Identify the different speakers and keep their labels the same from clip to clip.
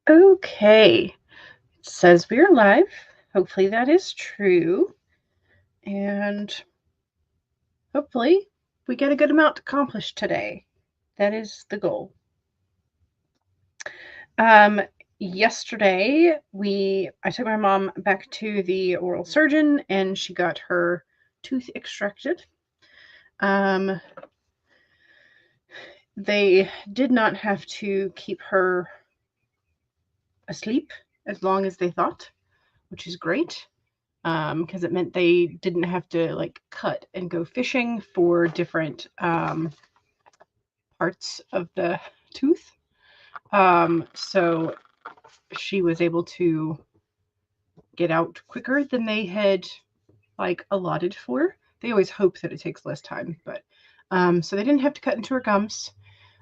Speaker 1: Okay, it says we are live. Hopefully that is true. And hopefully we get a good amount accomplished today. That is the goal. Yesterday I took my mom back to the oral surgeon and she got her tooth extracted. They did not have to keep her asleep as long as they thought, which is great. Because it meant they didn't have to like cut and go fishing for different parts of the tooth. So she was able to get out quicker than they had like allotted for. They always hope that it takes less time, but so they didn't have to cut into her gums,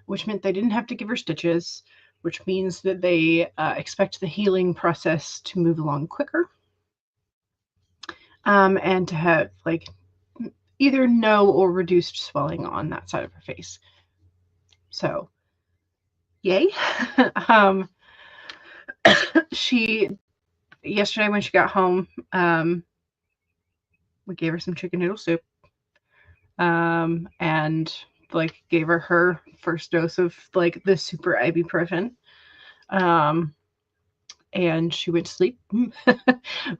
Speaker 1: which meant they didn't have to give her stitches, which means that they expect the healing process to move along quicker. And to have like either no or reduced swelling on that side of her face. So, yay. Yesterday when she got home, we gave her some chicken noodle soup, and like gave her first dose of like the super ibuprofen. And she went to sleep.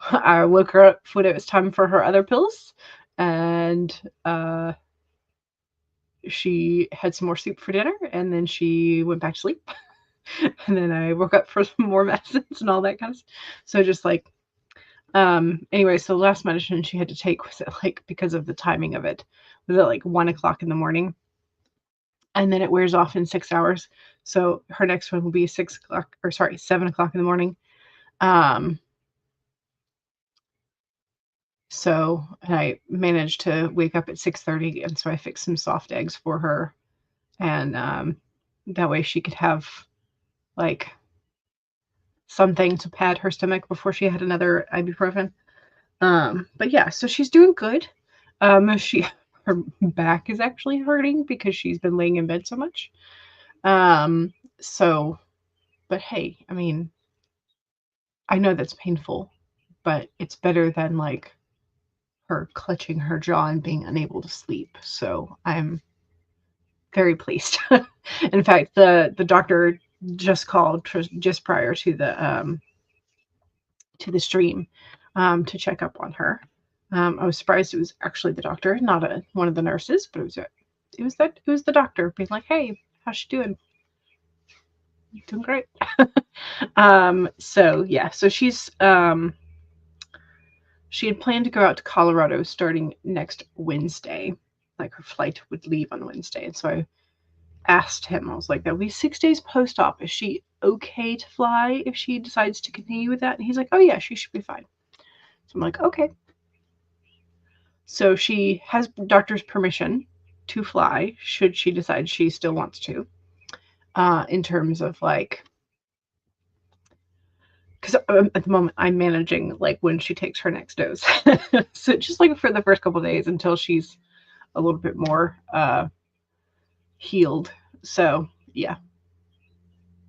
Speaker 1: I woke her up when it was time for her other pills, and she had some more soup for dinner, and then she went back to sleep. And then I woke up for some more medicines and all that kind of stuff. So just like, anyway, so the last medicine she had to take was at like, because of the timing of it, was at like 1 o'clock in the morning. And then it wears off in 6 hours. So her next one will be 7 o'clock in the morning. So I managed to wake up at 6:30, and so I fixed some soft eggs for her, and that way she could have like something to pad her stomach before she had another ibuprofen. But yeah, so she's doing good. Her back is actually hurting because she's been laying in bed so much. But hey, I mean, I know that's painful, but it's better than like her clutching her jaw and being unable to sleep. So I'm very pleased. In fact, the doctor just called just prior to the stream to check up on her. I was surprised it was actually the doctor, not one of the nurses, but it was the doctor being like, "Hey, how's she doing?" Doing great. So yeah, so she had planned to go out to Colorado starting next Wednesday. Like her flight would leave on Wednesday. And so I asked him, I was like, that'll be 6 days post-op. Is she okay to fly if she decides to continue with that? And he's like, oh yeah, she should be fine. So I'm like, okay. So she has doctor's permission to fly should she decide she still wants to, in terms of like, because at the moment I'm managing like when she takes her next dose. So just like for the first couple of days until she's a little bit more healed. So yeah.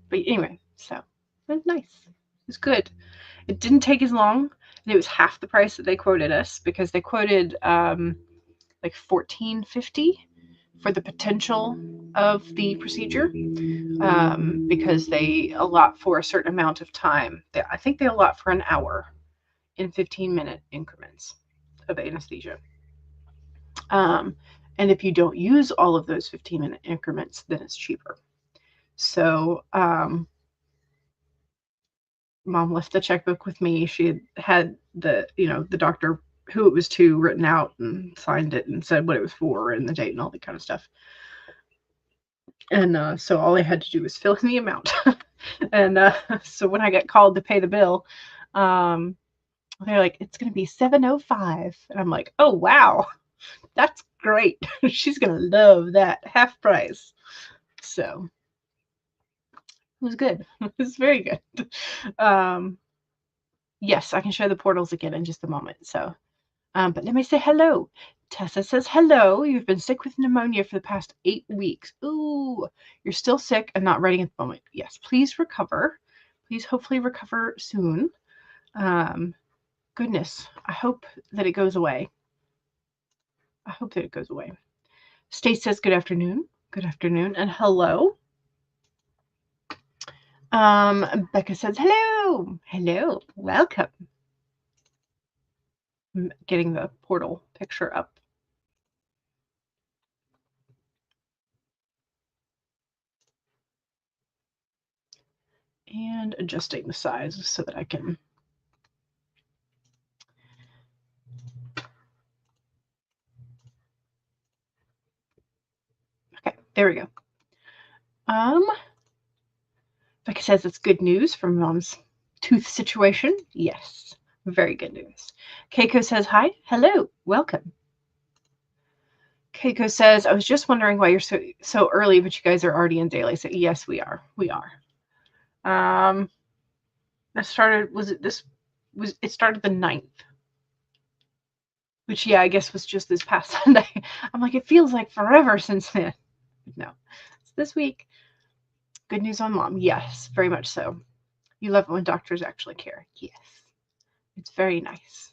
Speaker 1: But anyway, so it was nice. It was good. It didn't take as long, and it was half the price that they quoted us, because they quoted like $14.50 for the potential of the procedure, because they allot for a certain amount of time. I think they allot for an hour in 15-minute increments of anesthesia. And if you don't use all of those 15-minute increments, then it's cheaper. So Mom left the checkbook with me. She had the doctor who it was to written out and signed it and said what it was for and the date and all that kind of stuff. And so all I had to do was fill in the amount. And so when I got called to pay the bill, they're like, it's going to be $705. And I'm like, oh, wow, that's great. She's going to love that half price. So it was good. It was very good. Yes, I can show the portals again in just a moment. So, but let me say hello. Tessa says, hello. You've been sick with pneumonia for the past 8 weeks. Ooh, you're still sick and not writing at the moment. Yes, please recover. Please hopefully recover soon. Goodness, I hope that it goes away. I hope that it goes away. Stace says good afternoon. Good afternoon and hello. Becca says hello. Hello. Welcome. I'm getting the portal picture up. And adjusting the size so that I can. Okay, there we go. Becca says it's good news from Mom's tooth situation. Yes, very good news. Keiko says hi. Hello, welcome. Keiko says, I was just wondering why you're so early, but you guys are already in daylight. So yes, we are. We are. That started, it started the 9th. Which, yeah, I guess was just this past Sunday. I'm like, it feels like forever since then. No, it's this week. Good news on Mom. Yes, very much so. You love it when doctors actually care. Yes. It's very nice.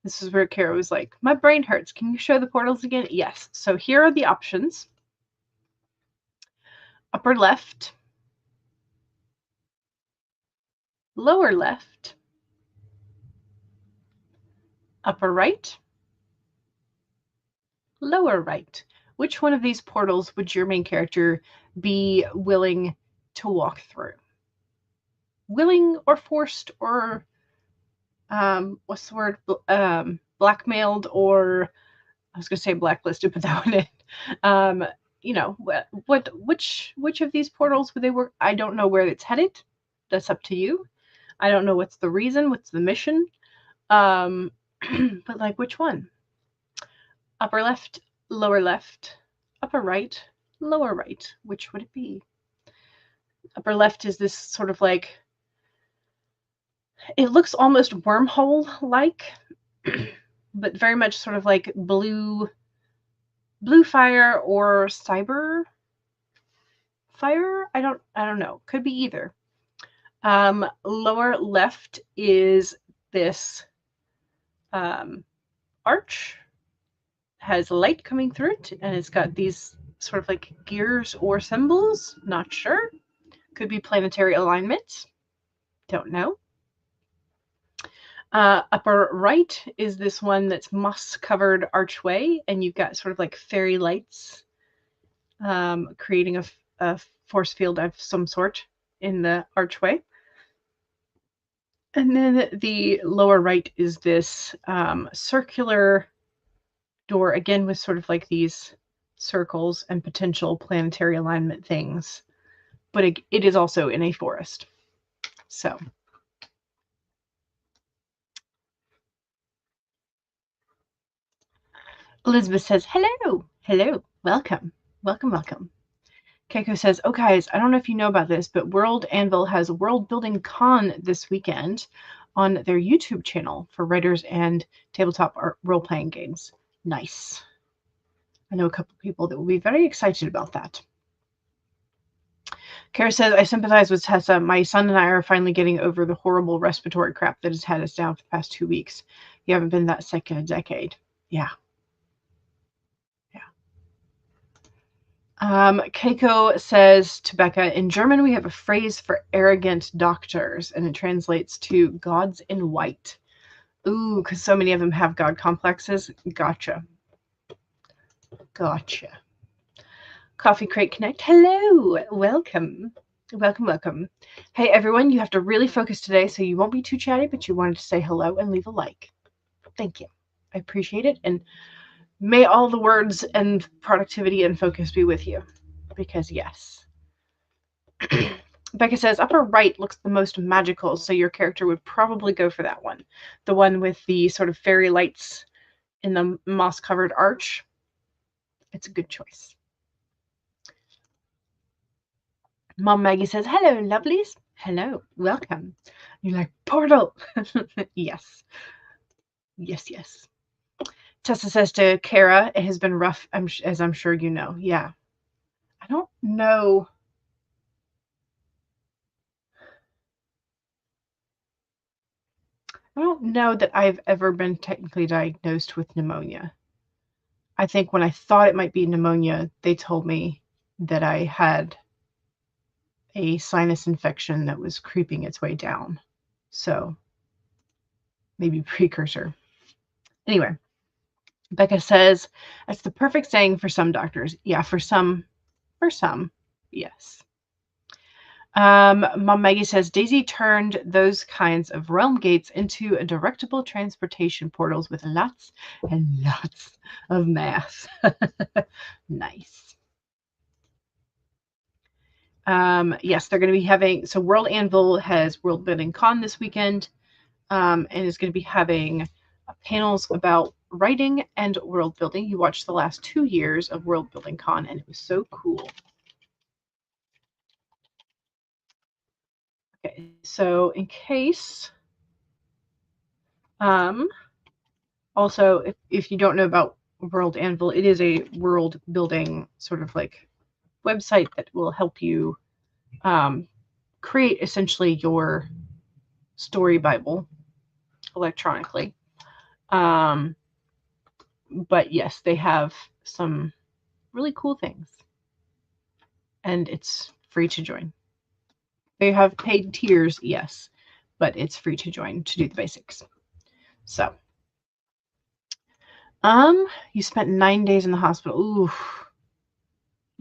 Speaker 1: This is where Kara was like, my brain hurts. Can you show the portals again? Yes. So here are the options. Upper left. Lower left. Upper right. Lower right. Which one of these portals would your main character be willing to walk through? Willing or forced or what's the word? Blackmailed or I was going to say blacklisted, but that one in. You know, which of these portals would they work? I don't know where it's headed. That's up to you. I don't know what's the reason, what's the mission. But like which one? Upper left, lower left, upper right, lower right. Which would it be? Upper left is this sort of like, it looks almost wormhole-like, but very much sort of like blue fire or cyber fire. I don't know. Could be either. Lower left is this arch, has light coming through it, and it's got these sort of like gears or symbols. Not sure. Could be planetary alignment. Don't know. Upper right is this one that's moss-covered archway, and you've got sort of like fairy lights creating a force field of some sort in the archway. And then the lower right is this circular door, again with sort of like these circles and potential planetary alignment things. But it is also in a forest. So Elizabeth says, hello, hello, welcome, welcome, welcome. Keiko says, oh guys, I don't know if you know about this, but World Anvil has a World Building Con this weekend on their YouTube channel for writers and tabletop role-playing games. Nice. I know a couple people that will be very excited about that. Kara says, I sympathize with Tessa. My son and I are finally getting over the horrible respiratory crap that has had us down for the past 2 weeks. You haven't been that sick in a decade. Yeah. Keiko says to Becca, in German we have a phrase for arrogant doctors, and it translates to gods in white. Ooh, because so many of them have god complexes. Gotcha. Gotcha. Coffee Crate Connect. Hello. Welcome. Welcome, welcome. Hey, everyone, you have to really focus today, so you won't be too chatty, but you wanted to say hello and leave a like. Thank you. I appreciate it, and may all the words and productivity and focus be with you, because yes. Becca says, upper right looks the most magical, so your character would probably go for that one. The one with the sort of fairy lights in the moss-covered arch. It's a good choice. Mom Maggie says, hello, lovelies. Hello, welcome. You're like, portal. Yes. Yes, yes. Tessa says to Kara, it has been rough, as I'm sure you know. Yeah. I don't know. I don't know that I've ever been technically diagnosed with pneumonia. I think when I thought it might be pneumonia, they told me that I had a sinus infection that was creeping its way down. So maybe precursor. Anyway, Becca says, that's the perfect saying for some doctors. Yeah, for some, yes. Mom Maggie says, Daisy turned those kinds of realm gates into directable transportation portals with lots and lots of math. Nice. Yes, they're going to be having, so World Anvil has World Building Con this weekend, and is going to be having panels about writing and world building. You watched the last 2 years of World Building Con, and it was so cool. Okay, so in case, also, if you don't know about World Anvil, it is a world building sort of like website that will help you create essentially your story Bible electronically. But yes, they have some really cool things, and it's free to join. They have paid tiers, yes, but it's free to join to do the basics. So, you spent 9 days in the hospital. Oof.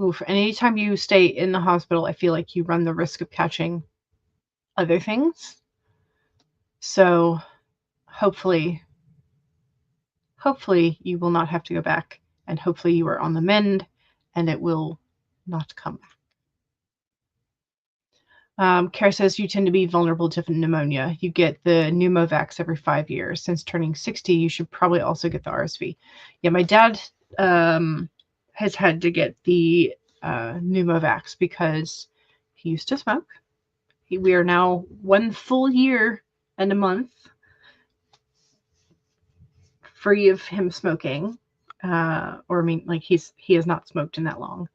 Speaker 1: Oof. And anytime you stay in the hospital, I feel like you run the risk of catching other things. So hopefully you will not have to go back, and hopefully you are on the mend and it will not come back. Kara says you tend to be vulnerable to pneumonia. You get the pneumovax every 5 years. Since turning 60, you should probably also get the RSV. Yeah, my dad has had to get the pneumovax because he used to smoke. We are now 1 full year and a month free of him smoking. Or I mean, like he has not smoked in that long.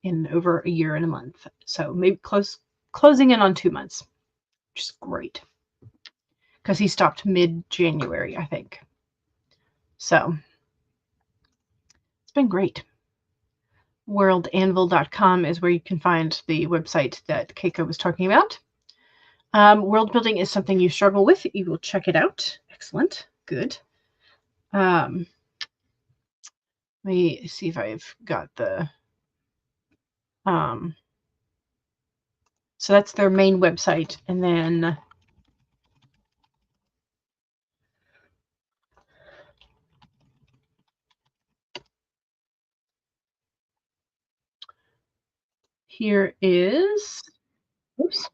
Speaker 1: In over a year and a month. So maybe closing in on 2 months, which is great. Because he stopped mid-January, I think. So it's been great. Worldanvil.com is where you can find the website that Keiko was talking about. World building is something you struggle with. You will check it out. Excellent. Good. Let me see if I've got the so that's their main website, and then here is, oops,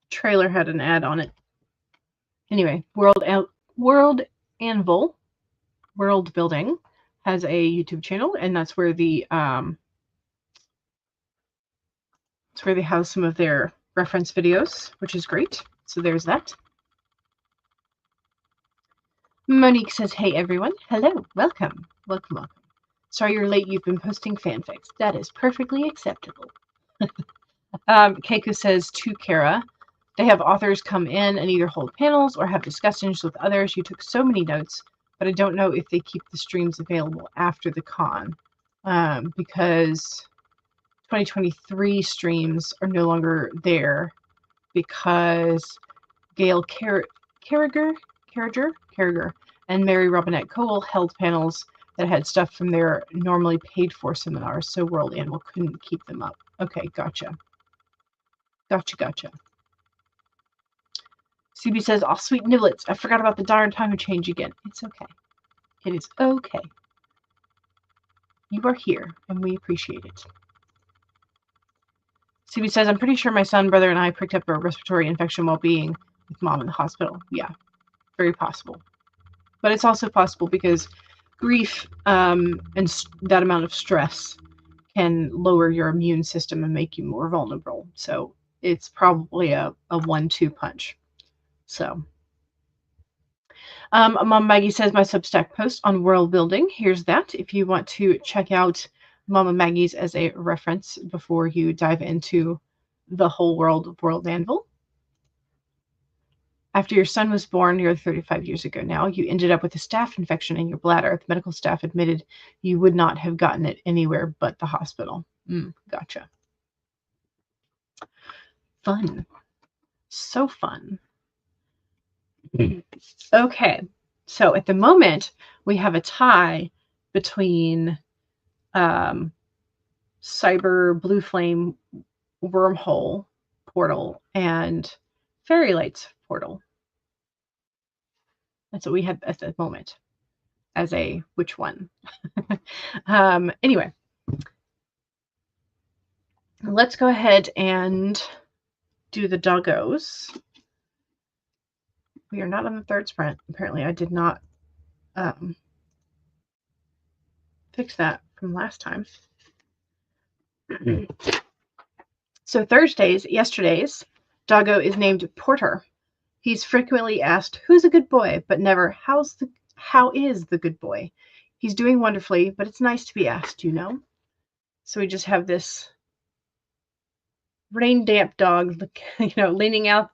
Speaker 1: trailer had an ad on it. Anyway, World Anvil, World Building, has a YouTube channel, and that's where the it's where they have some of their reference videos, which is great. So there's that. Monique says, "Hey everyone, hello, welcome. Sorry you're late. You've been posting fanfics. That is perfectly acceptable." Keiko says to Kara, "They have authors come in and either hold panels or have discussions with others. You took so many notes, but I don't know if they keep the streams available after the con, because 2023 streams are no longer there because Gail Carriger and Mary Robinette Cole held panels that had stuff from their normally paid for seminars, so World Animal couldn't keep them up." Okay, gotcha. CB says, "Oh, sweet niblets, I forgot about the darn time change again." It's okay. It is okay. You are here, and we appreciate it. CB says, "I'm pretty sure my son, brother, and I picked up a respiratory infection while being with mom in the hospital." Yeah, very possible. But it's also possible because grief and that amount of stress can lower your immune system and make you more vulnerable. So it's probably a 1-2 punch. So, Mom Maggie says, "My Substack post on world building." Here's that. If you want to check out Mama Maggie's as a reference before you dive into the whole world of World Anvil. After your son was born nearly 35 years ago now, you ended up with a staph infection in your bladder. The medical staff admitted you would not have gotten it anywhere but the hospital. Gotcha. Fun. So fun. Okay. So at the moment, we have a tie between Cyber Blue Flame Wormhole Portal and Fairy Lights Portal. That's what we had at the moment as a which one. Anyway, let's go ahead and do the doggos. We are not on the third sprint. Apparently, I did not fix that from last time. So yesterday's doggo is named Porter. He's frequently asked, "Who's a good boy?" but never, "How is the good boy?" He's doing wonderfully, but it's nice to be asked, you know? So we just have this rain damp dog, leaning on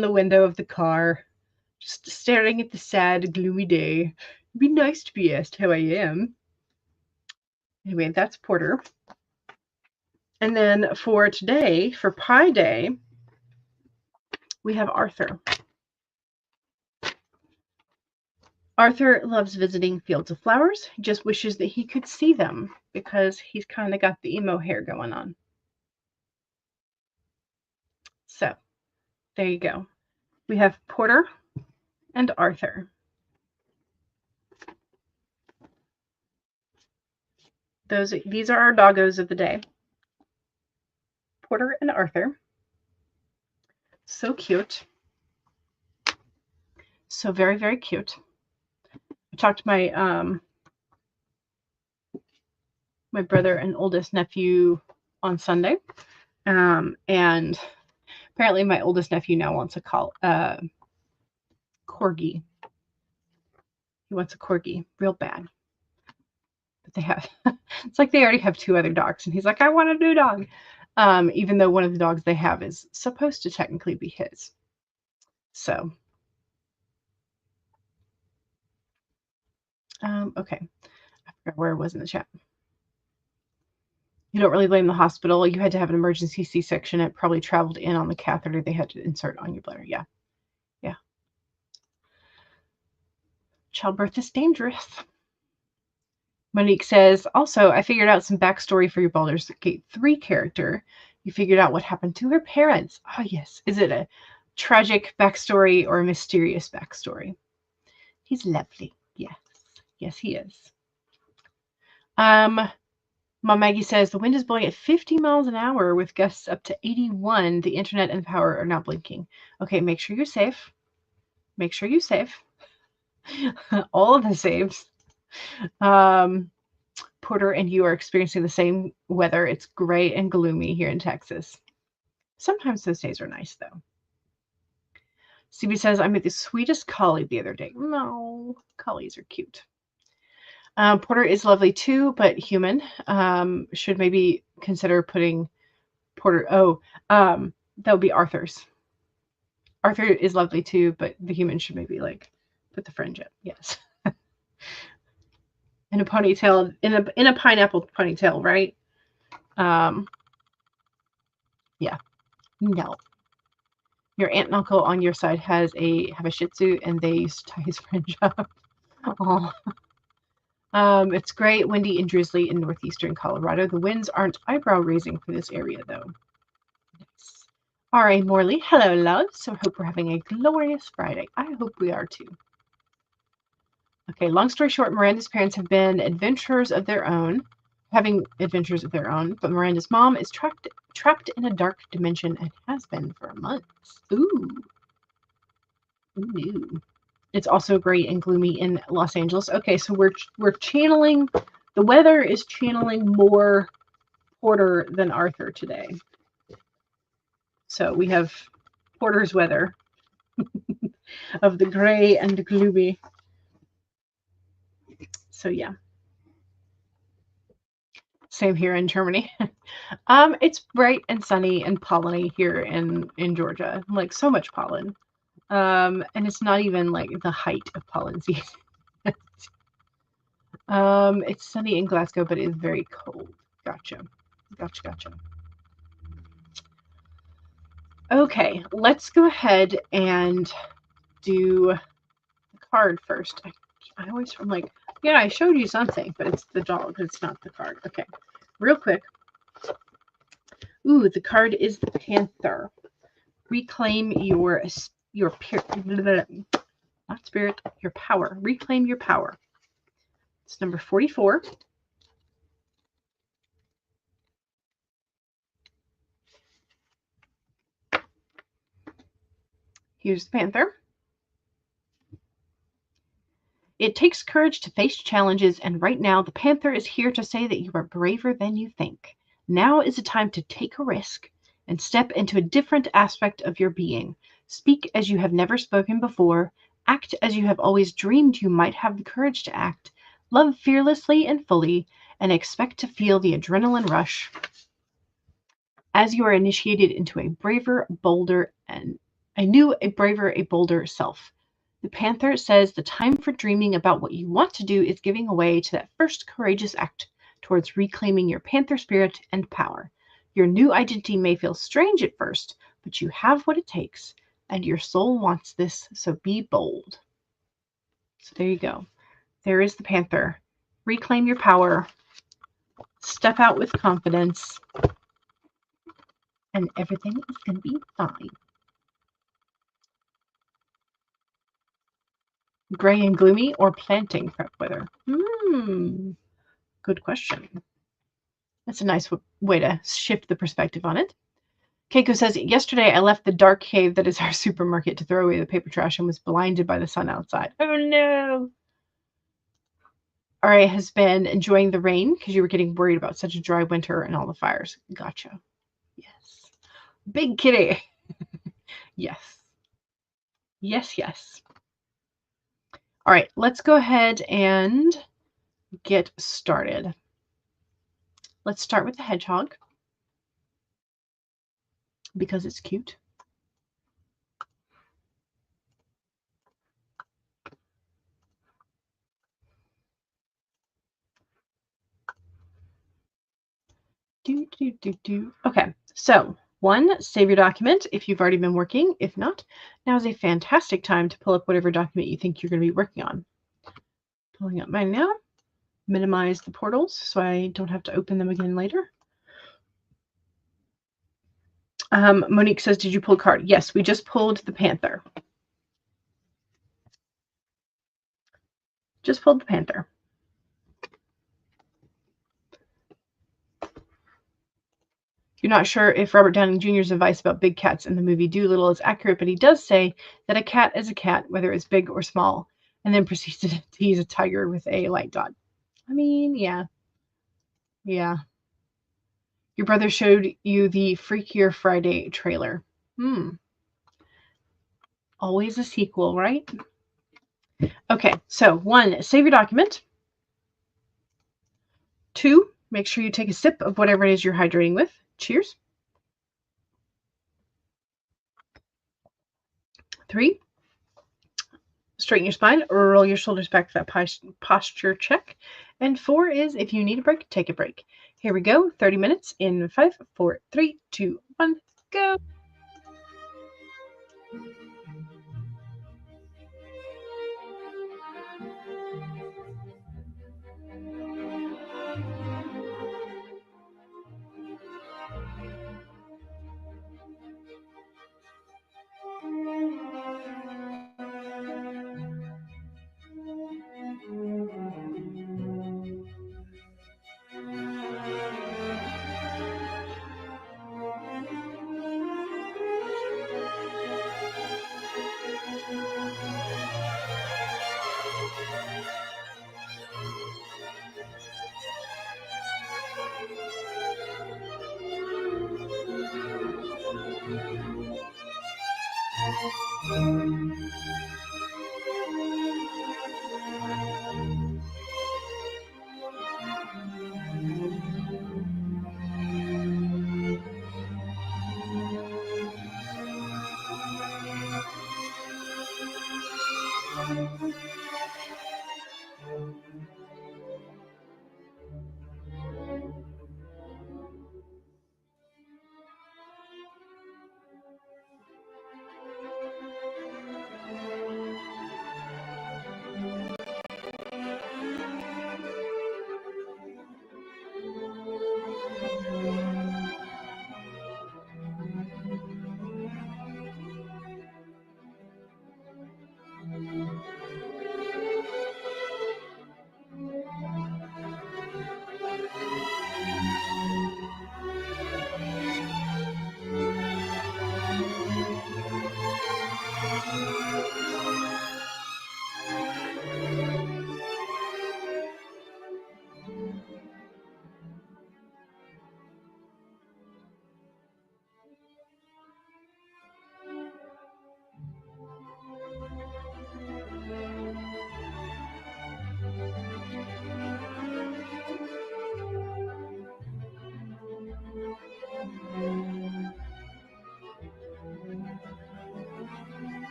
Speaker 1: the window of the car, just staring at the sad, gloomy day. It'd be nice to be asked how I am. Anyway, that's Porter. And then for today, for Pi Day, we have Arthur. Arthur loves visiting fields of flowers. He just wishes that he could see them because he's kind of got the emo hair going on. So there you go. We have Porter and Arthur. These are our doggos of the day. Porter and Arthur. So cute. So very, very cute. I talked to my my brother and oldest nephew on Sunday, and apparently my oldest nephew now wants a corgi. He wants a corgi real bad. But they have, it's like they already have 2 other dogs, and he's like, "I want a new dog," even though one of the dogs they have is supposed to technically be his. So, okay, I forgot where I was in the chat. You don't really blame the hospital. You had to have an emergency C-section. It probably traveled in on the catheter they had to insert on your bladder. Yeah. Childbirth is dangerous. Monique says, also, I figured out some backstory for your Baldur's Gate 3 character. You figured out what happened to her parents. Oh, yes. Is it a tragic backstory or a mysterious backstory? He's lovely. Yes. Yes, he is. Mom Maggie says, the wind is blowing at 50 miles an hour with gusts up to 81. The internet and power are not blinking. Okay, make sure you're safe. Make sure you're safe. All of the saves. Porter and you are experiencing the same weather. It's gray and gloomy here in Texas. Sometimes those days are nice, though. CB says, I met the sweetest collie the other day. No, collies are cute. Porter is lovely too, but human. Should maybe consider putting Porter. That would be Arthur's. Arthur is lovely too, but the human should maybe put the fringe up. Yes. In a ponytail, in a pineapple ponytail, right? Yeah. No. Your aunt and uncle on your side have a Shih Tzu, and they used to tie his fringe up. Oh. It's gray, windy, and drizzly in northeastern Colorado. The winds aren't eyebrow-raising for this area, though. Nice. R.A. Morley, hello, love. So I hope we're having a glorious Friday. I hope we are, too. Okay, long story short, Miranda's parents have been having adventures of their own, but Miranda's mom is trapped in a dark dimension and has been for months. Ooh. Ooh. It's also gray and gloomy in Los Angeles. Okay, so we're channeling, the weather is channeling more Porter than Arthur today. So we have Porter's weather of the gray and gloomy. So yeah. Same here in Germany. It's bright and sunny and polleny here in Georgia. Like so much pollen. And it's not even like the height of pollen season. It's sunny in Glasgow, but it is very cold. Gotcha. Okay, let's go ahead and do the card first. I always, I'm like, yeah, I showed you something, but it's the dog. It's not the card. Okay, real quick. Ooh, the card is the Panther. Reclaim your not spirit, your power. Reclaim your power. It's number 44. Here's the Panther. It takes courage to face challenges, and right now the Panther is here to say that you are braver than you think. Now is a time to take a risk and step into a different aspect of your being. Speak as you have never spoken before. Act as you have always dreamed you might have the courage to act. Love fearlessly and fully, and expect to feel the adrenaline rush as you are initiated into a braver, bolder, and a braver, a bolder self. The Panther says the time for dreaming about what you want to do is giving away to that first courageous act towards reclaiming your Panther spirit and power. Your new identity may feel strange at first, but you have what it takes, and your soul wants this, so be bold. So there you go. There is the Panther. Reclaim your power. Step out with confidence. And everything is going to be fine. Gray and gloomy or planting prep weather? Good question. That's a nice way to shift the perspective on it. Keiko says, yesterday I left the dark cave that is our supermarket to throw away the paper trash and was blinded by the sun outside. Oh no. RA has been enjoying the rain because you were getting worried about such a dry winter and all the fires. Gotcha. Yes. Big kitty. Yes. Yes. All right, let's go ahead and get started. Let's start with the hedgehog because it's cute. Okay, so 1, save your document if you've already been working. If not, now is a fantastic time to pull up whatever document you think you're going to be working on. Pulling up mine now. Minimize the portals so I don't have to open them again later. Monique says, did you pull a card? Yes, we just pulled the Panther. Just pulled the Panther. You're not sure if Robert Downey Jr.'s advice about big cats in the movie Dolittle is accurate, but he does say that a cat is a cat, whether it's big or small, and then proceeds to tease a tiger with a light dot. I mean, yeah. Your brother showed you the Freakier Friday trailer. Always a sequel, right? Okay, so 1, save your document. 2, make sure you take a sip of whatever it is you're hydrating with. Cheers. 3, straighten your spine, roll your shoulders back for that posture check. And 4 is, if you need a break, take a break. Here we go, 30 minutes in 5, 4, 3, 2, 1, go.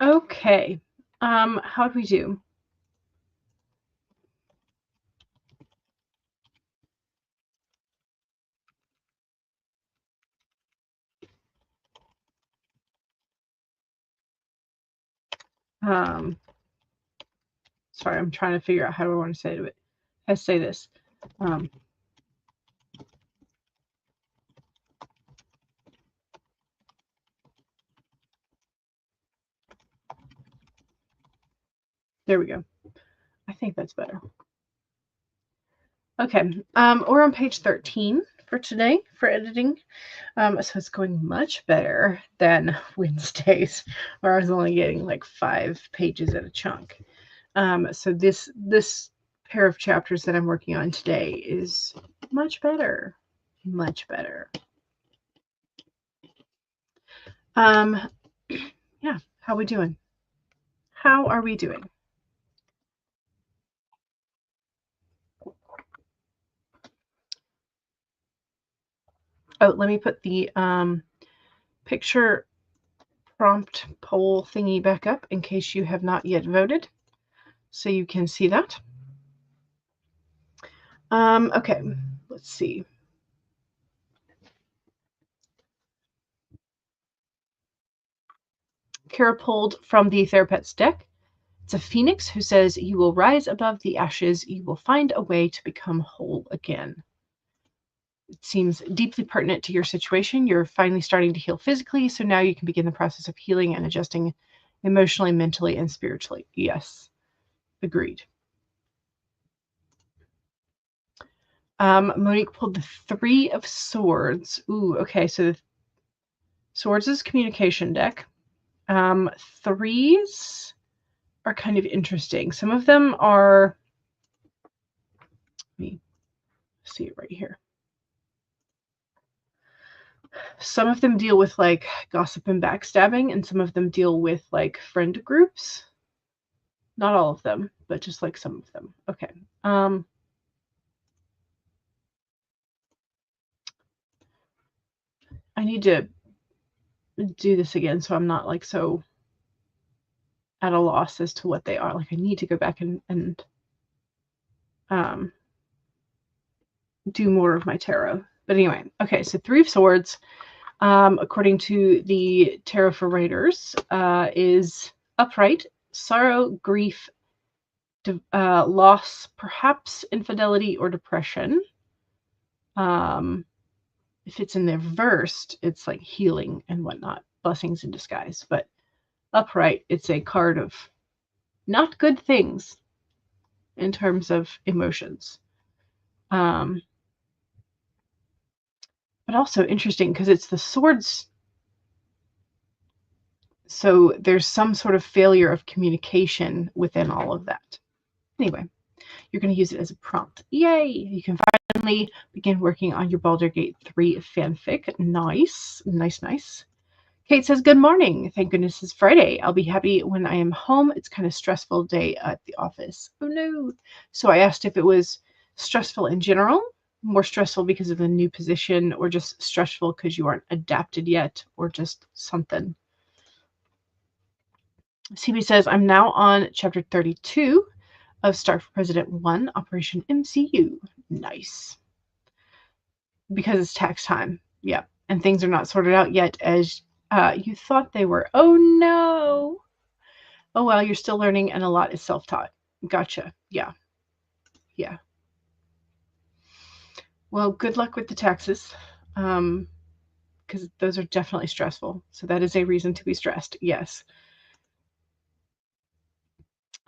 Speaker 1: Okay. How'd we do? Sorry, I'm trying to figure out how do I want to say it. I say this. There we go. I think that's better. Okay. We're on page 13 for today for editing. So it's going much better than Wednesdays, where I was only getting like 5 pages at a chunk. So this pair of chapters that I'm working on today is much better. Much better. Yeah, how we doing? How are we doing? Oh, let me put the picture prompt poll thingy back up in case you have not yet voted, so you can see that. Okay, let's see. Kara pulled from the Therapet's deck. It's a phoenix who says, "You will rise above the ashes. You will find a way to become whole again." It seems deeply pertinent to your situation. You're finally starting to heal physically, so now you can begin the process of healing and adjusting emotionally, mentally, and spiritually. Yes, agreed. Monique pulled the Three of Swords. Ooh, okay, so the Swords is communication deck. Threes are kind of interesting. Some of them are, let me see it right here. Some of them deal with like gossip and backstabbing, and some of them deal with like friend groups. Not all of them, but just like some of them. Okay. I need to do this again so I'm not like so at a loss as to what they are. Like I need to go back and do more of my tarot. But anyway, okay, so Three of Swords, according to the Tarot for Writers, is upright, sorrow, grief, loss, perhaps infidelity or depression. If it's in the reversed, it's like healing and whatnot, blessings in disguise. But upright, it's a card of not good things in terms of emotions. But also interesting because it's the swords. So there's some sort of failure of communication within all of that. Anyway, you're going to use it as a prompt. Yay! You can finally begin working on your Baldur's Gate 3 fanfic. Nice, nice, nice. Kate says, "Good morning. Thank goodness it's Friday. I'll be happy when I am home. It's kind of stressful day at the office." Oh no. So I asked if it was stressful in general, more stressful because of the new position, or just stressful because you aren't adapted yet, or just something. CB says, "I'm now on chapter 32 of Start for President 1, Operation MCU. Nice. Because it's tax time. Yeah. And things are not sorted out yet as you thought they were. Oh no. Oh well, you're still learning and a lot is self-taught. Gotcha. Yeah. Yeah. Well, good luck with the taxes. Because those are definitely stressful. So that is a reason to be stressed. Yes.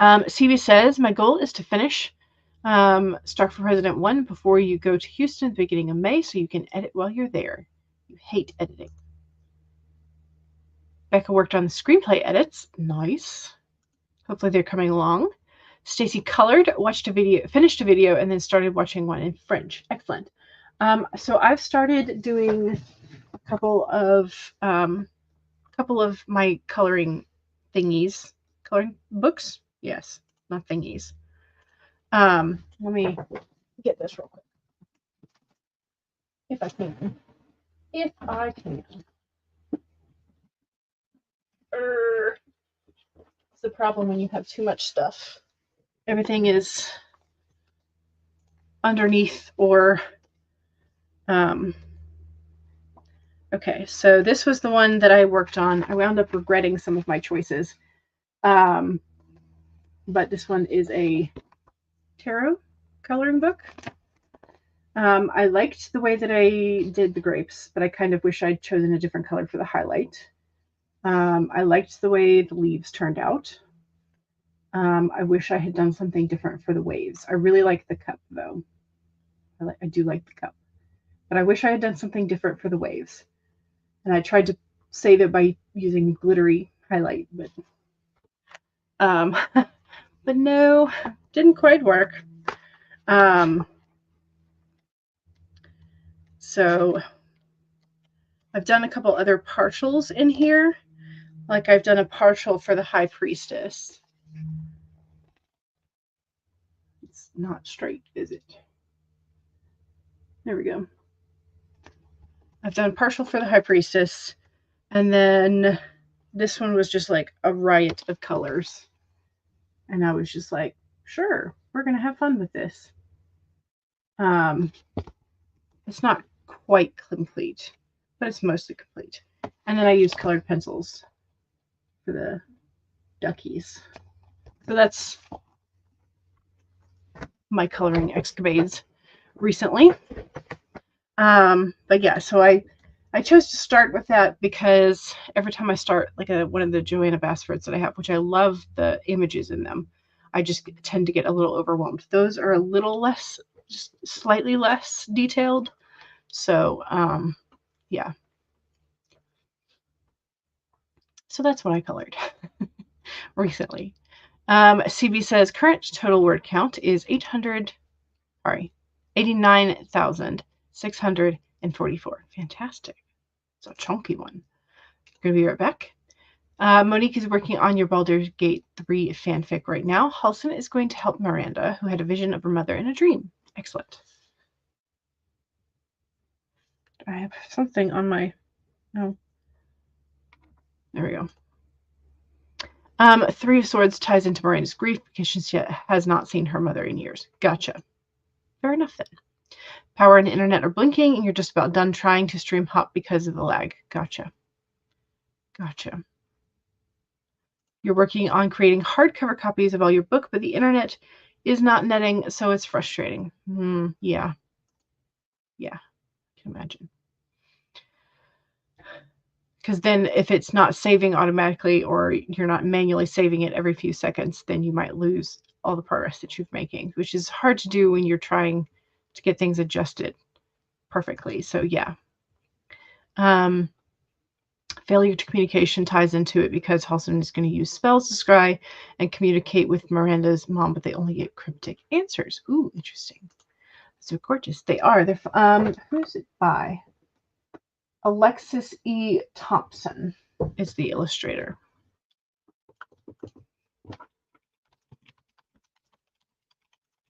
Speaker 1: CB says, "My goal is to finish Start for President 1 before you go to Houston at the beginning of May so you can edit while you're there. You hate editing." Becca worked on the screenplay edits. Nice. Hopefully they're coming along. Stacy colored, finished a video, and then started watching one in French. Excellent. So I've started doing a couple of my coloring thingies, coloring books. Yes, not thingies. Let me get this real quick, if I can. If I can. It's the problem when you have too much stuff. Everything is underneath or okay, so this was the one that I worked on. I wound up regretting some of my choices. But this one is a tarot coloring book. I liked the way that I did the grapes, but I kind of wish I'd chosen a different color for the highlight. I liked the way the leaves turned out. I wish I had done something different for the waves. I really like the cup, though. I do like the cup. But I wish I had done something different for the waves. And I tried to save it by using glittery highlight, but but no, didn't quite work. So I've done a couple other partials in here. Like I've done a partial for the High Priestess. It's not straight, is it? There we go. I've done partial for the High Priestess. And then this one was just like a riot of colors. And I was just like, sure, we're going to have fun with this. It's not quite complete, but it's mostly complete. And then I used colored pencils for the duckies. So that's my coloring escapades recently. But yeah, so I chose to start with that because every time I start like one of the Joanna Basfords that I have, which I love the images in them, I just tend to get a little overwhelmed. Those are a little less, just slightly less detailed. So yeah. So that's what I colored recently. CB says current total word count is 89,644. Fantastic. It's a chunky one. Gonna be right back. Monique is working on your Baldur's Gate 3 fanfic right now. Halson is going to help Miranda, who had a vision of her mother in a dream. Excellent. I have something on my... No. There we go. Three of Swords ties into Miranda's grief because she has not seen her mother in years. Gotcha. Fair enough then. Power and the internet are blinking, and you're just about done trying to stream hop because of the lag. Gotcha. Gotcha. You're working on creating hardcover copies of all your book, but the internet is not netting, so it's frustrating. Yeah. Yeah. I can imagine. Because then if it's not saving automatically or you're not manually saving it every few seconds, then you might lose all the progress that you're making, which is hard to do when you're trying to get things adjusted perfectly. So yeah. Failure to communication ties into it because Halson is going to use spells to scry and communicate with Miranda's mom, but they only get cryptic answers. Ooh, interesting. So gorgeous. They are. They're who's it by? Alexis E. Thompson is the illustrator.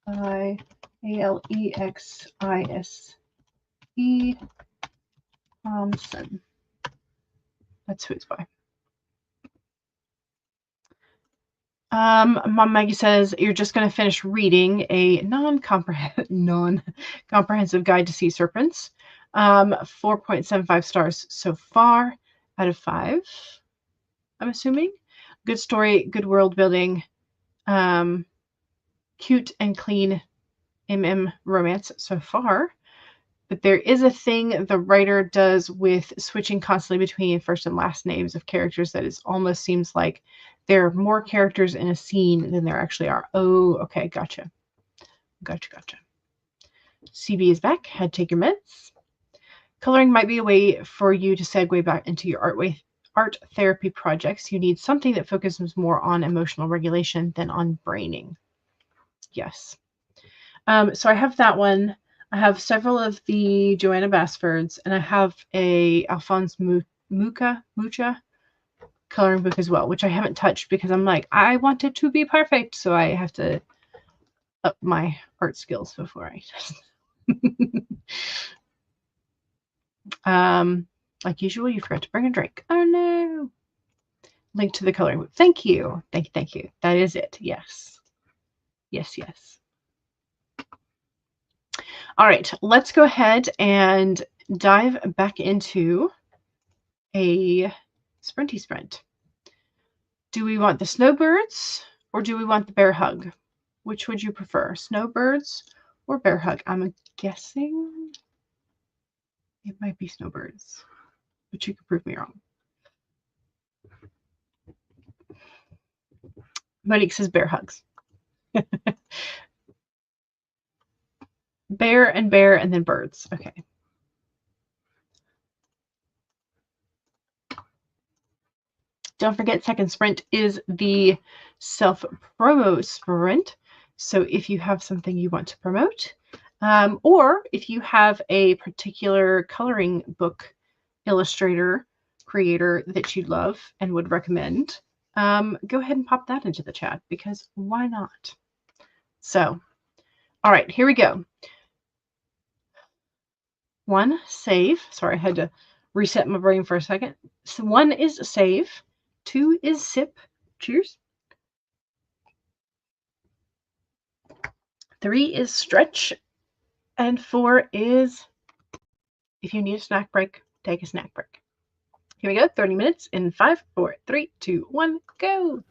Speaker 1: Alexis Thompson. That's who it's by. Mom Maggie says you're just going to finish reading a non-comprehensive guide to sea serpents. 4.75 stars so far out of 5. I'm assuming. Good story, good world building, cute and clean romance so far. But there is a thing the writer does with switching constantly between first and last names of characters that it almost seems like there are more characters in a scene than there actually are. Oh, okay, gotcha. Gotcha. CB is back. Had to take your meds. Coloring might be a way for you to segue back into your art therapy projects. You need something that focuses more on emotional regulation than on braining. Yes. So I have that one. I have several of the Joanna Basfords, and I have a Alphonse Mucha coloring book as well, which I haven't touched because I'm like, I want it to be perfect, so I have to up my art skills before I like usual, you forgot to bring a drink. Oh no. Link to the coloring book. Thank you. Thank you. That is it. Yes. Yes. All right, let's go ahead and dive back into a sprinty sprint. Do we want the snowbirds or do we want the bear hug? Which would you prefer, snowbirds or bear hug? I'm guessing it might be snowbirds, but you could prove me wrong. Monique says bear hugs. Bear and then birds. Okay. Don't forget, second sprint is the self-promo sprint. So if you have something you want to promote, or if you have a particular coloring book illustrator, creator that you love and would recommend, go ahead and pop that into the chat, because why not? So, all right, here we go. 1, save. Sorry, I had to reset my brain for a second. So 1 is save. 2 is sip. Cheers. 3 is stretch. And 4 is, if you need a snack break, take a snack break. Here we go. 30 minutes in 5, 4, 3, 2, 1, go.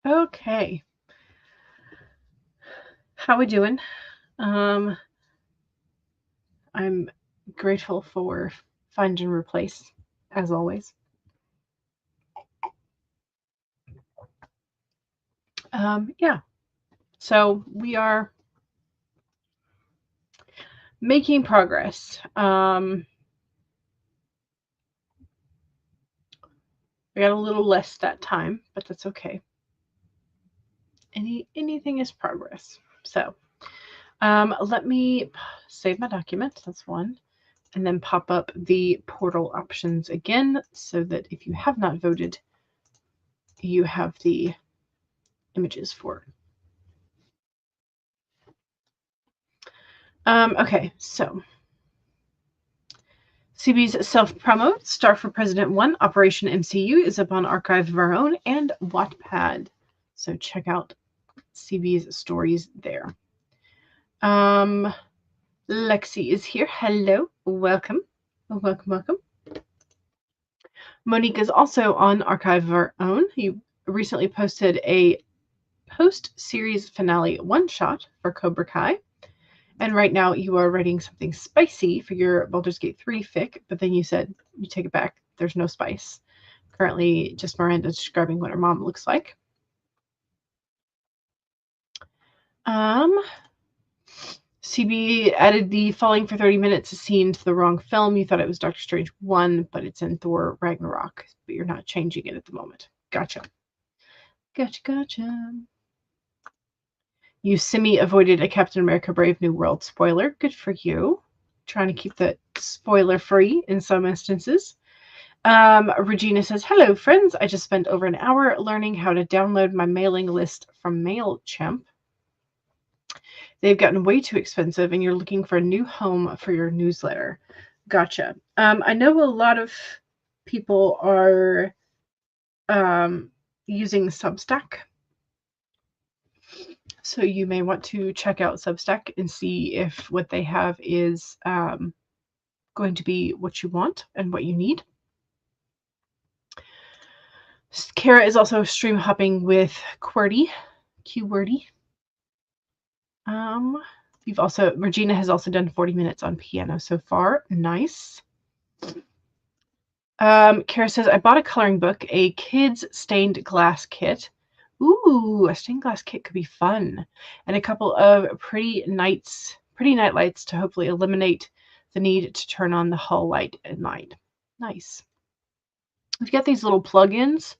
Speaker 1: Okay. How we doing? I'm grateful for Find and Replace, as always. Yeah. So we are making progress. We got a little less that time, but that's okay. Anything is progress. So let me save my document. That's one. And then pop up the portal options again so that if you have not voted, you have the images for it. Okay, so CB's self-promo, Star for President 1, Operation MCU is up on Archive of Our Own and Wattpad. So check out CB's stories there. Lexi is here. Hello. Welcome. Welcome. Monique is also on Archive of Our Own. You recently posted a post-series finale one-shot for Cobra Kai. And right now you are writing something spicy for your Baldur's Gate 3 fic, but then you said you take it back. There's no spice. Currently, just Miranda describing what her mom looks like. CB added the falling for 30 minutes scene to the wrong film. You thought it was Doctor Strange 1, but it's in Thor Ragnarok, but you're not changing it at the moment. Gotcha. You semi-avoided a Captain America Brave New World spoiler. Good for you. Trying to keep that spoiler-free in some instances. Regina says, hello, friends. I just spent over an hour learning how to download my mailing list from MailChimp. They've gotten way too expensive, and you're looking for a new home for your newsletter. Gotcha. I know a lot of people are using Substack. So you may want to check out Substack and see if what they have is going to be what you want and what you need. Kara is also stream hopping with QWERTY. Regina has also done 40 minutes on piano so far. Nice. Kara says, I bought a coloring book, a kid's stained glass kit. Ooh, a stained glass kit could be fun. And a couple of pretty night lights to hopefully eliminate the need to turn on the hall light at night. Nice. We've got these little plugins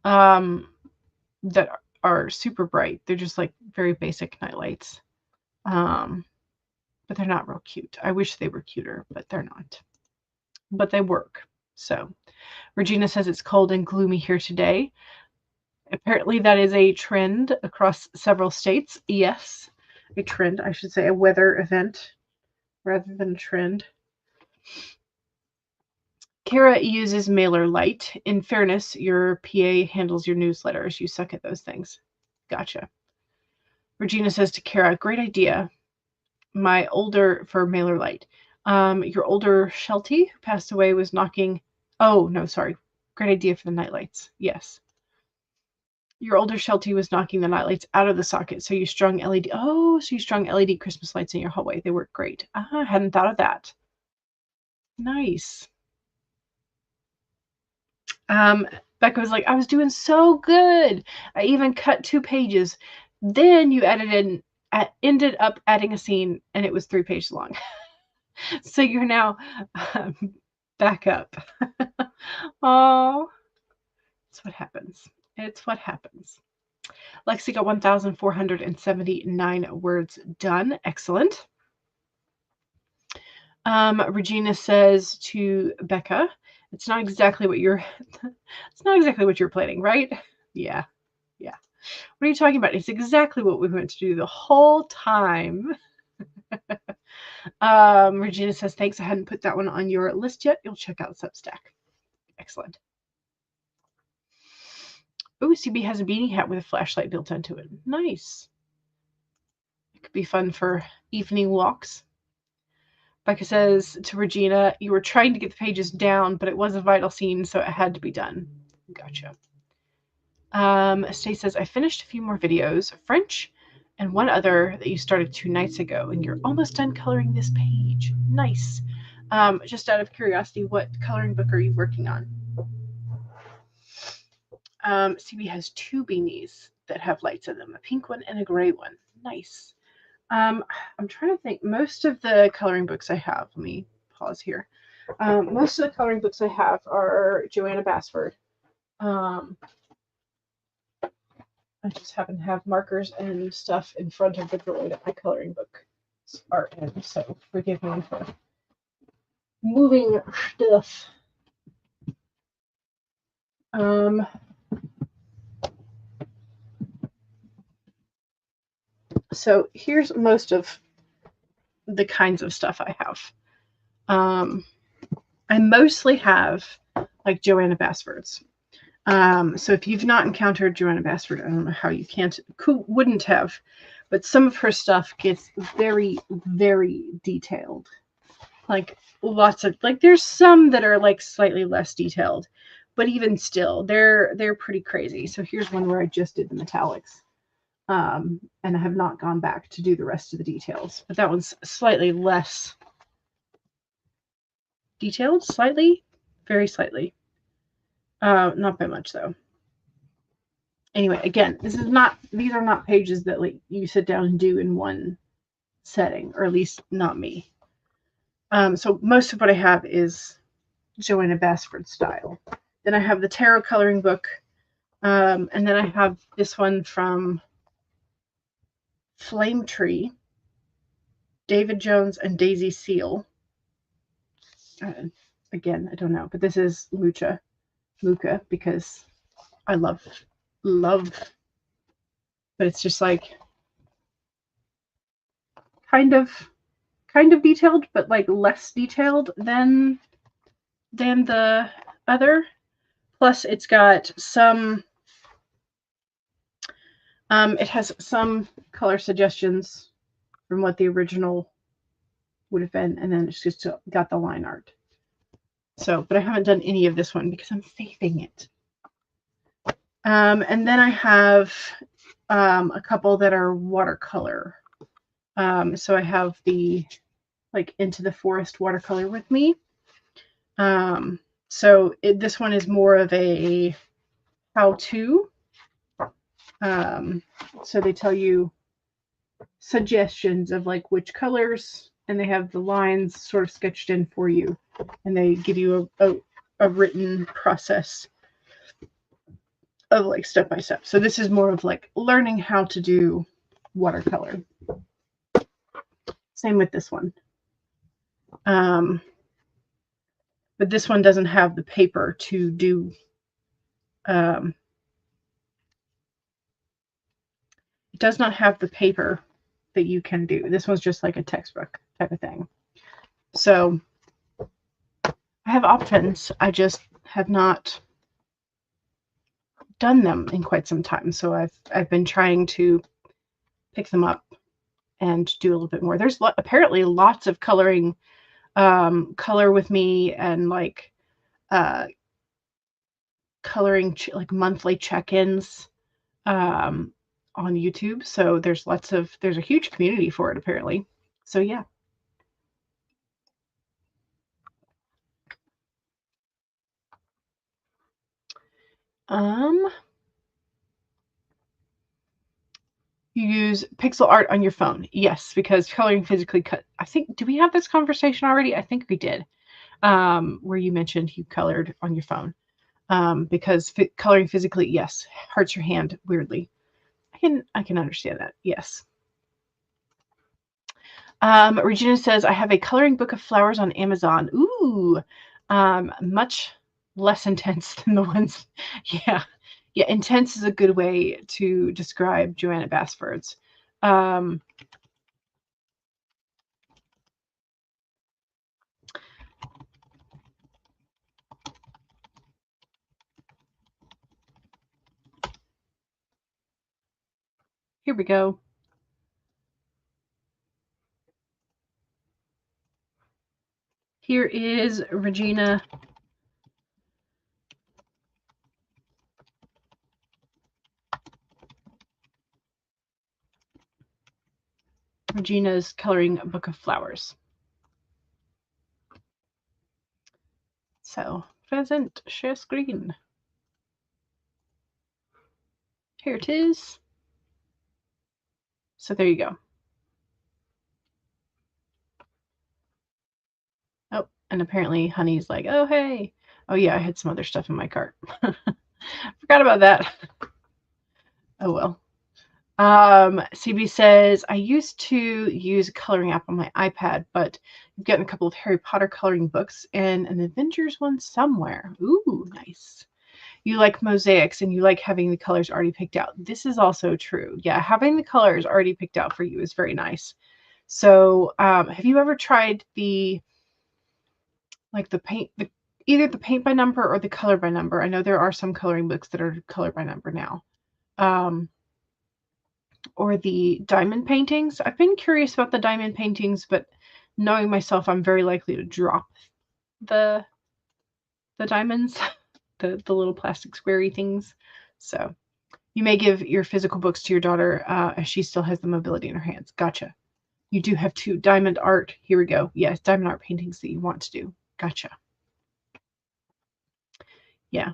Speaker 1: that are super bright. They're just like very basic night lights. But they're not real cute. I wish they were cuter, but they're not. But they work. So Regina says it's cold and gloomy here today. Apparently that is a trend across several states. Yes, a trend. I should say a weather event rather than a trend. Kara uses MailerLite. In fairness, your PA handles your newsletters. You suck at those things. Gotcha. Regina says to Kara, great idea. For MailerLite. Your older Sheltie, who passed away, was knocking... Oh, no, sorry. Great idea for the nightlights. Yes. Your older Sheltie was knocking the nightlights out of the socket, so you strung LED... Oh, so you strung LED Christmas lights in your hallway. They work great. I hadn't thought of that. Nice. Becca was like, I was doing so good. I even cut 2 pages. Then you ended up adding a scene, and it was 3 pages long. So you're now back up. Oh, that's what happens. It's what happens. Lexi got 1,479 words done. Excellent. Regina says to Becca, it's not exactly what you're planning, right? Yeah. What are you talking about? It's exactly what we went to do the whole time. Regina says, thanks. I hadn't put that one on your list yet. You'll check out Substack. Excellent. Oh, CB has a beanie hat with a flashlight built into it. Nice. It could be fun for evening walks. Becca says to Regina, you were trying to get the pages down, but it was a vital scene, so it had to be done. Gotcha. Stace says, I finished a few more videos, French and one other that you started 2 nights ago, and you're almost done coloring this page. Nice. Just out of curiosity, what coloring book are you working on? CB has 2 beanies that have lights in them, a pink one and a gray one. Nice. I'm trying to think. Most of the coloring books I have, let me pause here. Most of the coloring books I have are Joanna Basford. I just happen to have markers and stuff in front of the drawer that my coloring books are in, so forgive me for moving stuff. So here's most of the kinds of stuff I have. I mostly have like Joanna Basford's. So if you've not encountered Joanna Basford, I don't know how you wouldn't have, but some of her stuff gets very, very detailed. Like lots of, like there's some that are like slightly less detailed, but even still, they're pretty crazy. So here's one where I just did the metallics. And I have not gone back to do the rest of the details, but that one's slightly less detailed, slightly, very slightly. Not by much though. Anyway, again, these are not pages that like you sit down and do in one setting, or at least not me. So most of what I have is Joanna Basford style. Then I have the tarot coloring book, and then I have this one from Flame Tree, David Jones and Daisy Seal. Again, I don't know, but this is Luca, because I love, but it's just like kind of detailed, but like less detailed than the other. Plus, it's got some. It has some color suggestions from what the original would have been, and then it's just got the line art. So, but I haven't done any of this one because I'm faithing it. And then I have a couple that are watercolor. So I have the like Into the Forest watercolor with me. So this one is more of a how-to. So they tell you suggestions of like which colors, and they have the lines sort of sketched in for you, and they give you a written process of like step by step. So this is more of like learning how to do watercolor. Same with this one. But this one doesn't have the paper to do. It does not have the paper that you can do. This one's just like a textbook type of thing. So I have options. I just have not done them in quite some time. So I've been trying to pick them up and do a little bit more. There's apparently lots of coloring, color with me, and like coloring like monthly check-ins on YouTube. So there's a huge community for it apparently. So yeah. You use pixel art on your phone. Yes, because coloring physically cut. I think, do we have this conversation already? I think we did. Where you mentioned you colored on your phone. Because coloring physically, yes, hurts your hand weirdly. I can understand that. Yes. Regina says, I have a coloring book of flowers on Amazon. Ooh, much less intense than the ones. Yeah. Yeah, intense is a good way to describe Joanna Basford's. Here we go. Here is Regina. Regina's coloring book of flowers. So, pheasant, share screen. Here it is. So there you go. Oh, and apparently Honey's like, oh, hey. Oh, yeah, I had some other stuff in my cart. Forgot about that. Oh, well. CB says, I used to use a coloring app on my iPad, but I've gotten a couple of Harry Potter coloring books and an Avengers one somewhere. Ooh, nice. You like mosaics and you like having the colors already picked out. This is also true. Yeah, having the colors already picked out for you is very nice. So have you ever tried the paint, either the paint by number or the color by number? I know there are some coloring books that are color by number now. Or the diamond paintings. I've been curious about the diamond paintings, but knowing myself, I'm very likely to drop the diamonds, the little plastic squarey things. So you may give your physical books to your daughter as she still has the mobility in her hands. Gotcha. You do have 2 diamond art. Here we go. Yes, diamond art paintings that you want to do. Gotcha. Yeah.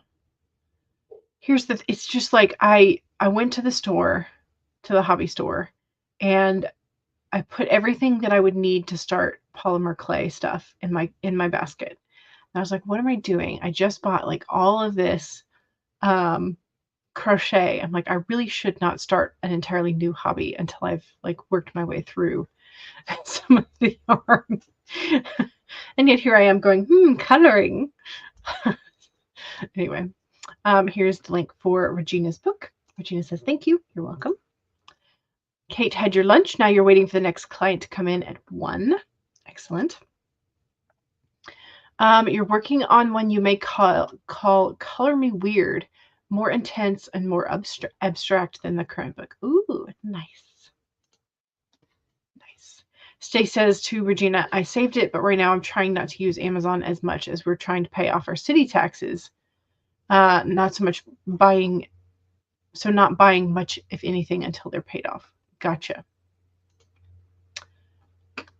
Speaker 1: It's just like I went to the store, to the hobby store, and I put everything that I would need to start polymer clay stuff in my basket. And I was like, what am I doing? I just bought like all of this crochet. I'm like, I really should not start an entirely new hobby until I've like worked my way through some of the yarn. And yet here I am going, coloring. Anyway, here's the link for Regina's book. Regina says, thank you. You're welcome. Kate had your lunch. Now you're waiting for the next client to come in at 1. Excellent. You're working on one you may call Color Me Weird, more intense and more abstract than the current book. Ooh, nice. Nice. Stay says to Regina, I saved it, but right now I'm trying not to use Amazon as much as we're trying to pay off our city taxes. Not so much buying, so not buying much, if anything, until they're paid off. Gotcha.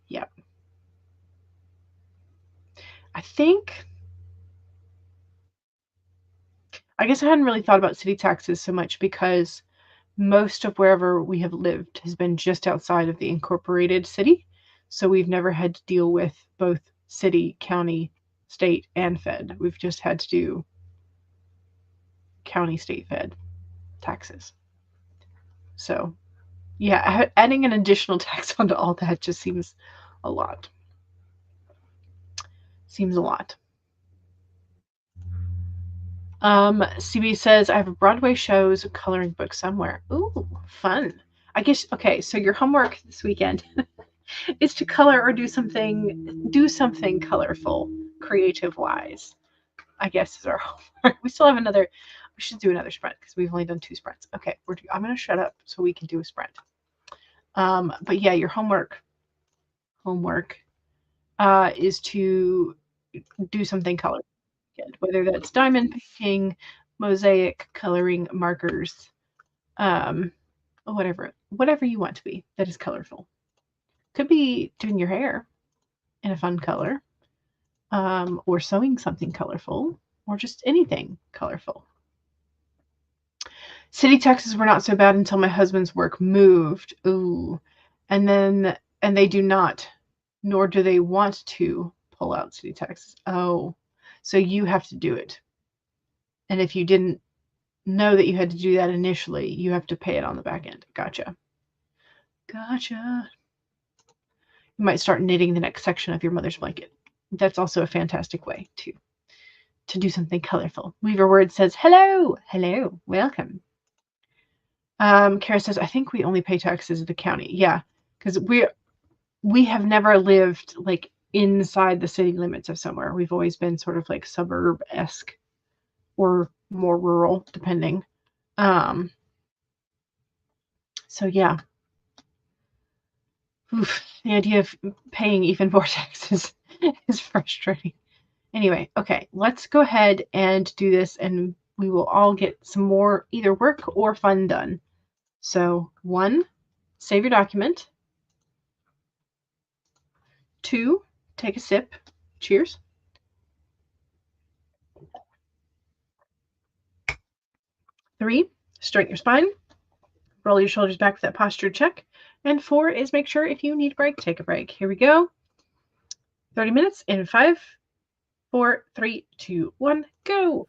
Speaker 1: Yep. I guess I hadn't really thought about city taxes so much because most of wherever we have lived has been just outside of the incorporated city. So we've never had to deal with both city, county, state, and fed. We've just had to do county, state, fed taxes. So yeah, adding an additional tax onto all that just seems a lot. Seems a lot. CB says, I have a Broadway show's coloring book somewhere. Ooh, fun. I guess, okay, so your homework this weekend is to color or do something colorful, creative-wise, I guess is our homework. We still have we should do another sprint because we've only done 2 sprints. Okay, I'm going to shut up so we can do a sprint. But yeah, your homework is to do something colorful, whether that's diamond painting, mosaic, coloring, markers, whatever you want to be that is colorful. Could be doing your hair in a fun color, or sewing something colorful, or just anything colorful. City taxes were not so bad until my husband's work moved. Ooh. And they do not, nor do they want to pull out city taxes. Oh, so you have to do it. And if you didn't know that you had to do that initially, you have to pay it on the back end. Gotcha. Gotcha. You might start knitting the next section of your mother's blanket. That's also a fantastic way to do something colorful. Weaver Word says, hello, welcome. Kara says, I think we only pay taxes at the county. Yeah, because we have never lived like inside the city limits of somewhere. We've always been sort of like suburb-esque or more rural, depending. So yeah. Oof, the idea of paying even more taxes is frustrating. Anyway, okay, let's go ahead and do this, and we will all get some more either work or fun done. So 1, save your document. 2, take a sip. Cheers. 3, straighten your spine. Roll your shoulders back with that posture check. And 4 is make sure if you need a break, take a break. Here we go. 30 minutes in 5, 4, 3, 2, 1, go.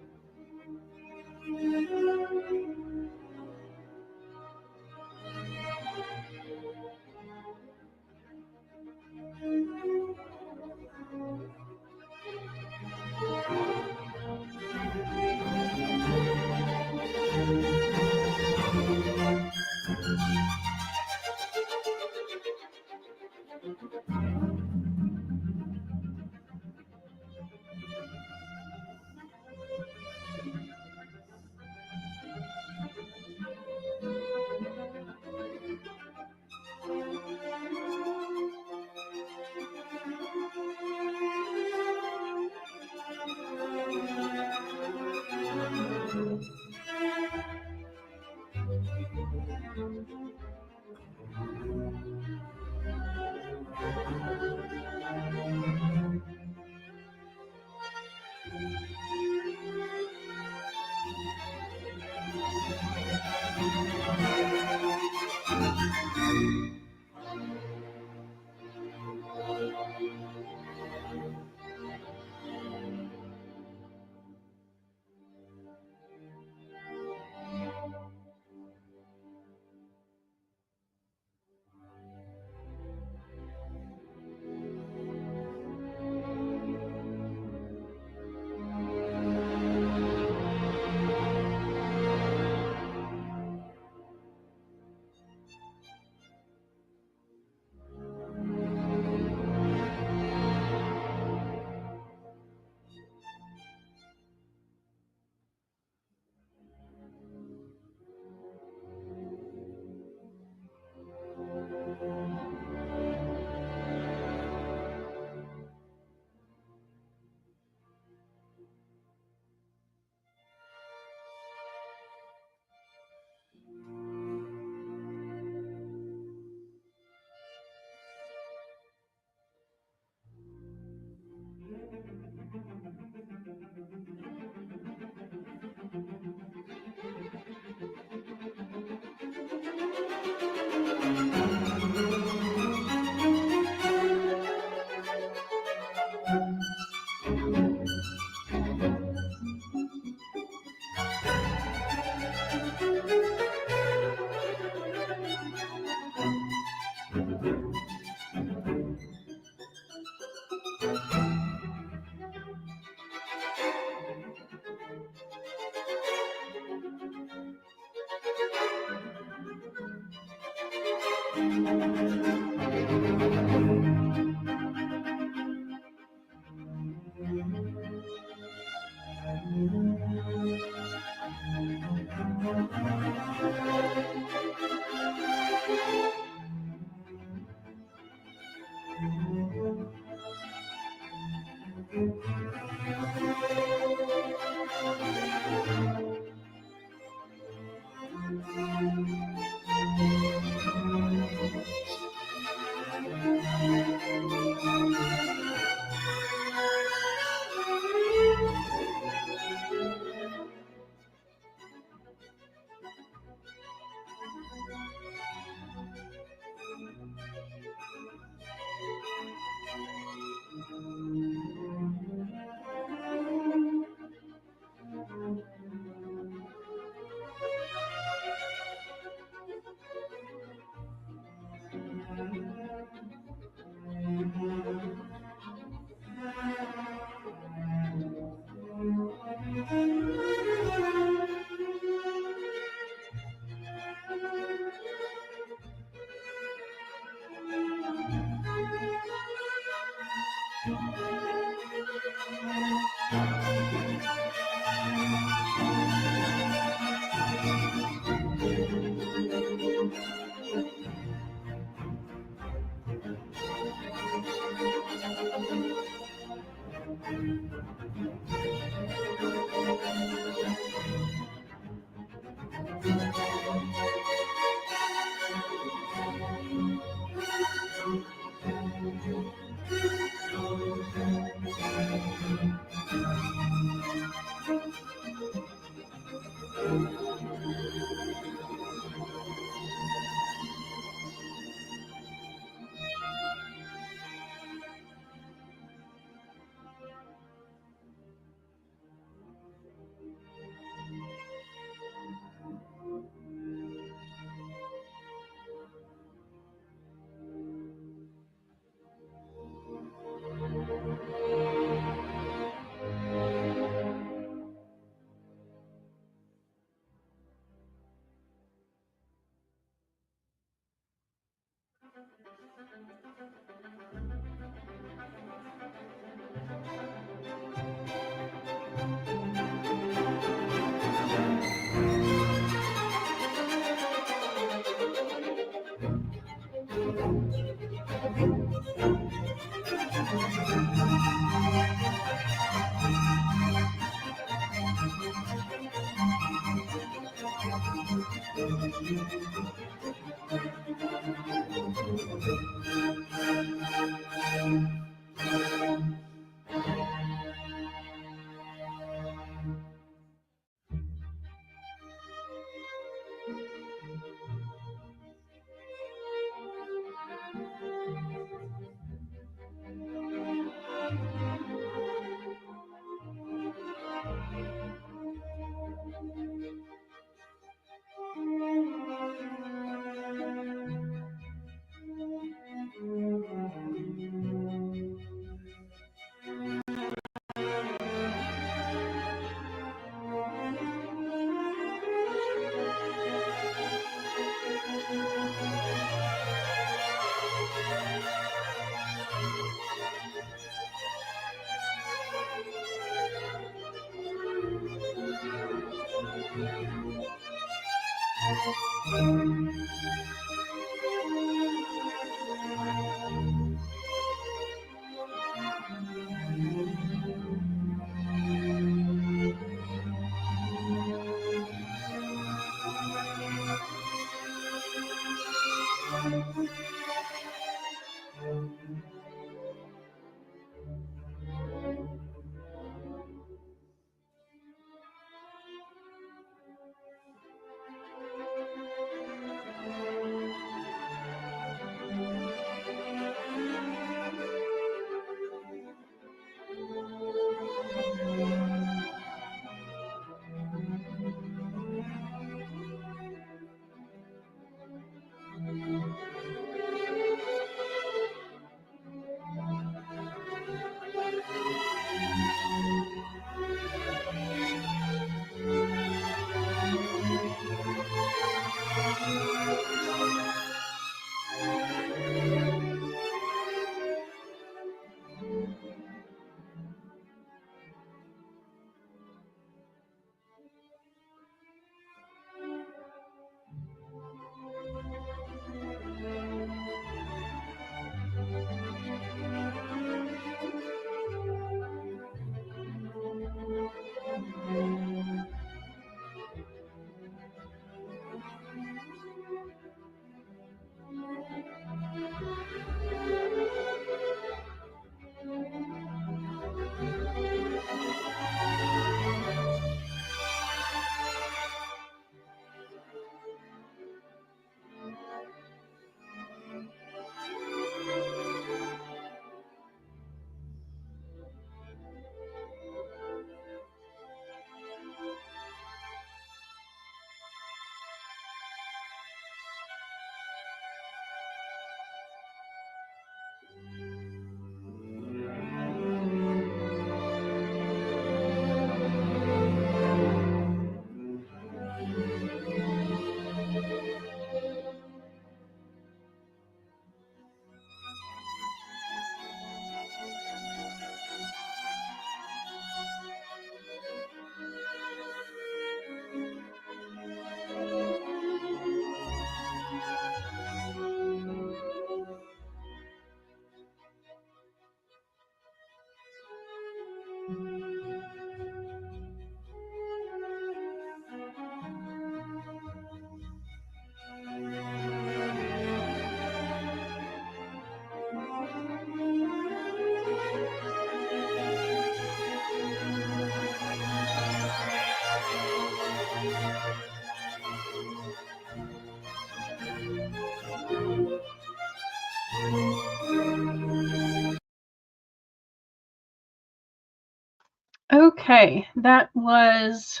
Speaker 1: Okay, that was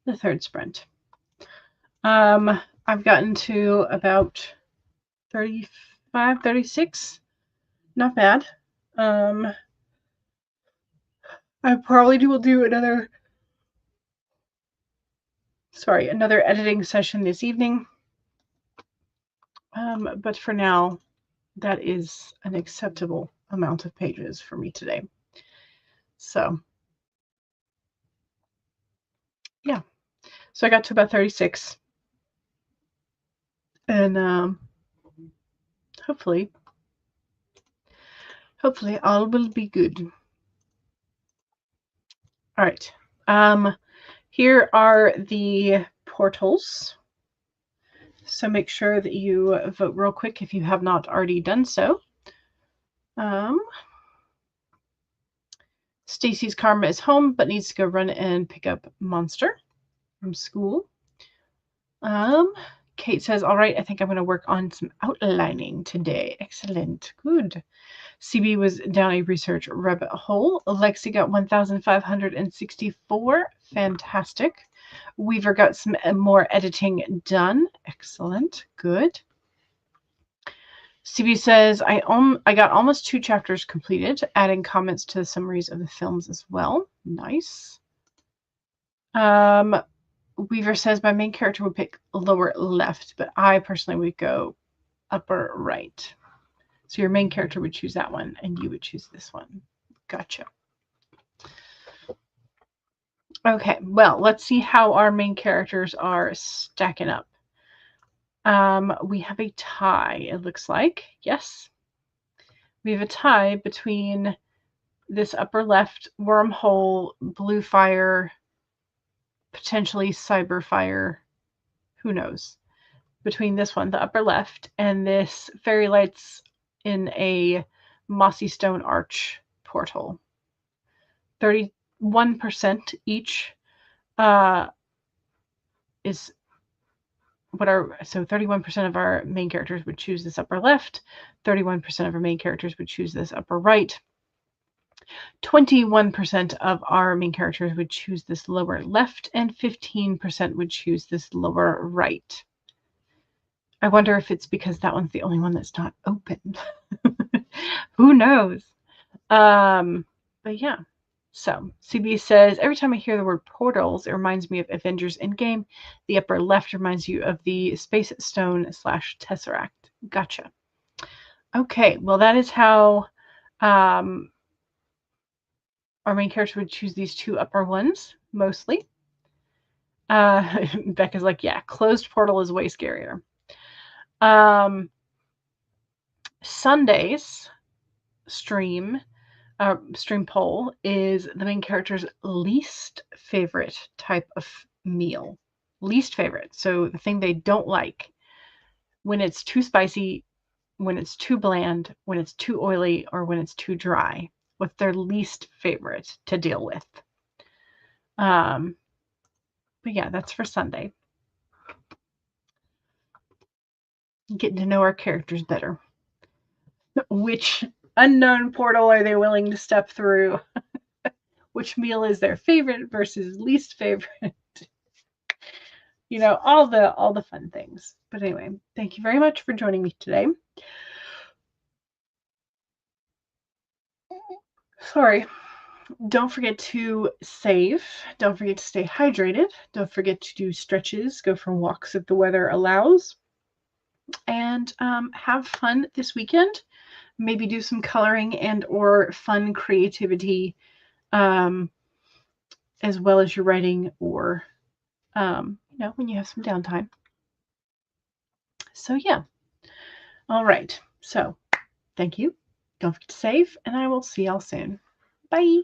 Speaker 1: the third sprint. I've gotten to about 35, 36. Not bad. I probably will do another editing session this evening. But for now, that is an acceptable amount of pages for me today. So, yeah. So I got to about 36. And hopefully all will be good. All right. Here are the portals. So make sure that you vote real quick if you have not already done so. Stacy's karma is home, but needs to go run and pick up Monster from school. Kate says, all right, I think I'm going to work on some outlining today. Excellent. Good. CB was down a research rabbit hole. Lexi got 1,564. Fantastic. Weaver got some more editing done. Excellent. Good. CB says, I got almost 2 chapters completed, adding comments to the summaries of the films as well. Nice. Weaver says, my main character would pick lower left, but I personally would go upper right. So your main character would choose that one, and you would choose this one. Gotcha. Okay, well, let's see how our main characters are stacking up. We have a tie, it looks like. Yes. We have a tie between this upper left, wormhole, blue fire, potentially cyber fire, who knows, between this one, the upper left, and this fairy lights in a mossy stone arch portal. 31% each is what our, so 31% of our main characters would choose this upper left, 31% of our main characters would choose this upper right, 21% of our main characters would choose this lower left, and 15% would choose this lower right. I wonder if it's because that one's the only one that's not open. Who knows? But yeah. So CB says, every time I hear the word portals, it reminds me of Avengers Endgame. The upper left reminds you of the Space Stone / Tesseract. Gotcha. Okay, well, that is how our main character would choose these 2 upper ones, mostly. Becca's like, yeah, closed portal is way scarier. Sunday's stream poll is the main character's least favorite type of meal. Least favorite. So the thing they don't like, when it's too spicy, when it's too bland, when it's too oily, or when it's too dry. What's their least favorite to deal with? But yeah, that's for Sunday. Getting to know our characters better. Which unknown portal are they willing to step through? Which meal is their favorite versus least favorite? You know, all the fun things. But anyway, thank you very much for joining me today. Sorry. Don't forget to save. Don't forget to stay hydrated. Don't forget to do stretches. Go for walks if the weather allows. And have fun this weekend. Maybe do some coloring and or fun creativity as well as your writing, or you know, when you have some downtime. So yeah. All right. So thank you. Don't forget to save, and I will see y'all soon. Bye.